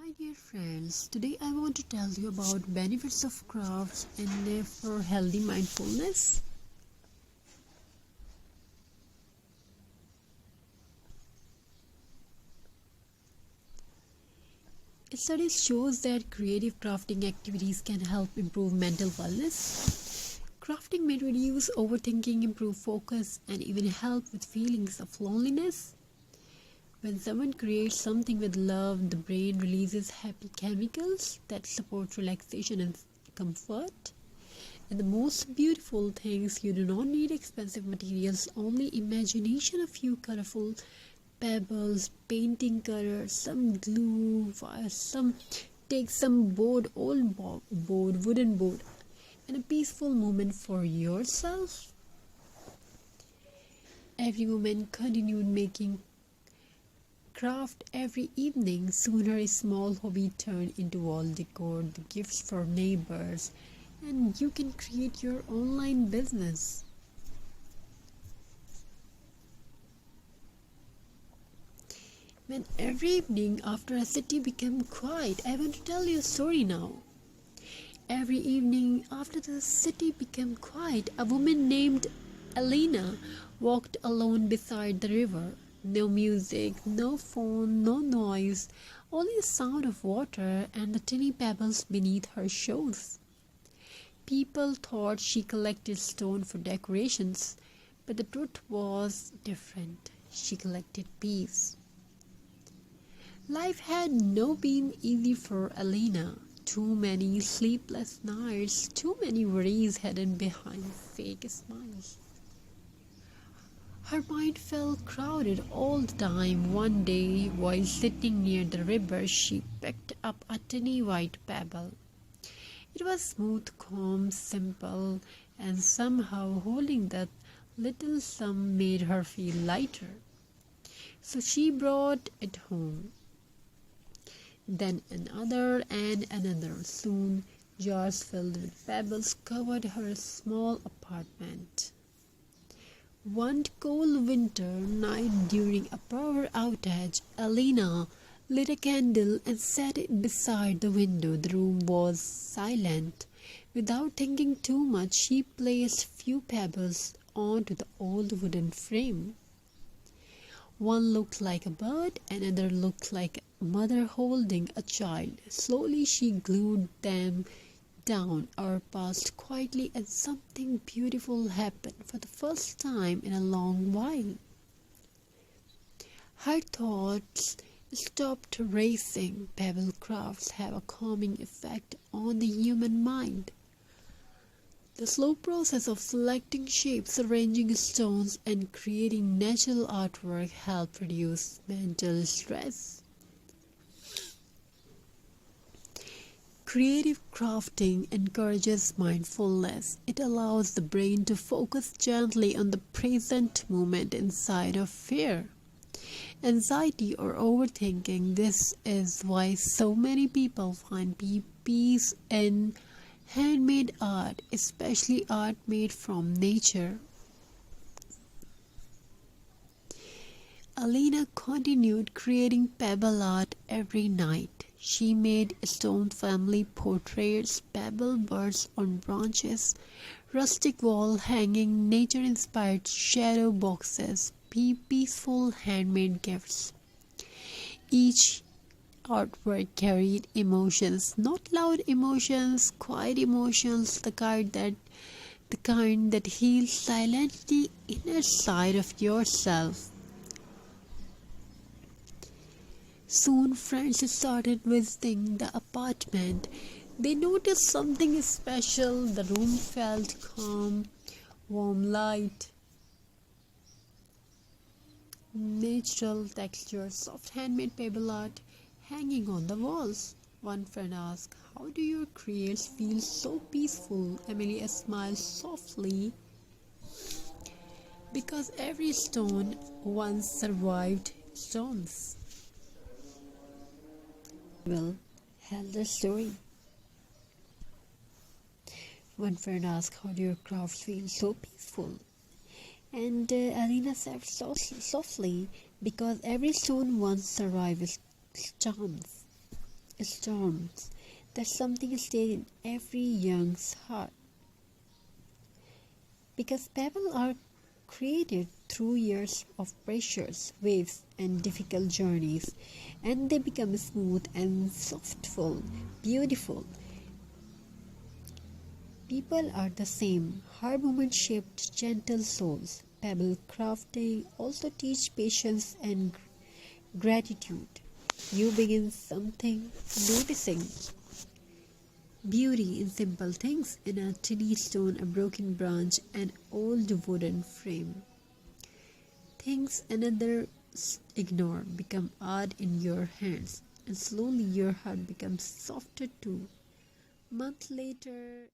Hi dear friends, today I want to tell you about benefits of crafts and for healthy mindfulness. A study shows that creative crafting activities can help improve mental wellness. Crafting may reduce overthinking, improve focus, and even help with feelings of loneliness. When someone creates something with love, the brain releases happy chemicals that support relaxation and comfort. And the most beautiful things, you do not need expensive materials, only imagination, a few colorful pebbles, painting colors, some glue, some board, wooden board, and a peaceful moment for yourself. Every woman continued making craft every evening. Sooner a small hobby turned into wall decor, the gifts for neighbors, and you can create your online business. When every evening after a city became quiet, I want to tell you a story now. Every evening after the city became quiet, a woman named Elena walked alone beside the river. No music, no phone, no noise, only the sound of water and the tiny pebbles beneath her shoes. People thought she collected stone for decorations, but the truth was different. She collected peace. Life had not been easy for Elena. Too many sleepless nights, too many worries hidden behind fake smiles. Her mind felt crowded all the time. One day, while sitting near the river, she picked up a tiny white pebble. It was smooth, calm, simple, and somehow holding that little sum made her feel lighter. So she brought it home. Then another and another. Soon, jars filled with pebbles covered her small apartment. One cold winter night during a power outage, Elena lit a candle and set it beside the window. The room was silent. Without thinking too much, she placed few pebbles onto the old wooden frame. One looked like a bird, another looked like a mother holding a child. Slowly she glued them down or passed quietly, and something beautiful happened for the first time in a long while. Her thoughts stopped racing. Pebble crafts have a calming effect on the human mind. The slow process of selecting shapes, arranging stones, and creating natural artwork help reduce mental stress. Creative crafting encourages mindfulness. It allows the brain to focus gently on the present moment instead of fear, anxiety, or overthinking. This is why so many people find peace in handmade art, especially art made from nature. Alina continued creating pebble art every night. She made stone family portraits, pebble birds on branches, rustic wall hanging, nature-inspired shadow boxes, peaceful handmade gifts. Each artwork carried emotions, not loud emotions, quiet emotions, the kind that heals silently inside of yourself. Soon friends started visiting the apartment. They noticed something special. The room felt calm, warm light, natural texture, soft handmade pebble art hanging on the walls. One friend asked, "How do your creations feel so peaceful?" Amelia smiled softly, because every stone once survived storms. Will tell the story. One friend asked, "How do your crafts feel so peaceful?" And Alina said softly, "Because every stone once survived storms." storms, that something stayed in every young's heart. Because pebbles are created through years of pressures, waves, and difficult journeys, and they become smooth and softful, beautiful. People are the same. Her movement shaped gentle souls. Pebble crafting also teach patience and gratitude. You begin something, noticing beauty in simple things, in a tiny stone, a broken branch, an old wooden frame. Things another ignore become art in your hands, and slowly your heart becomes softer too. Month later,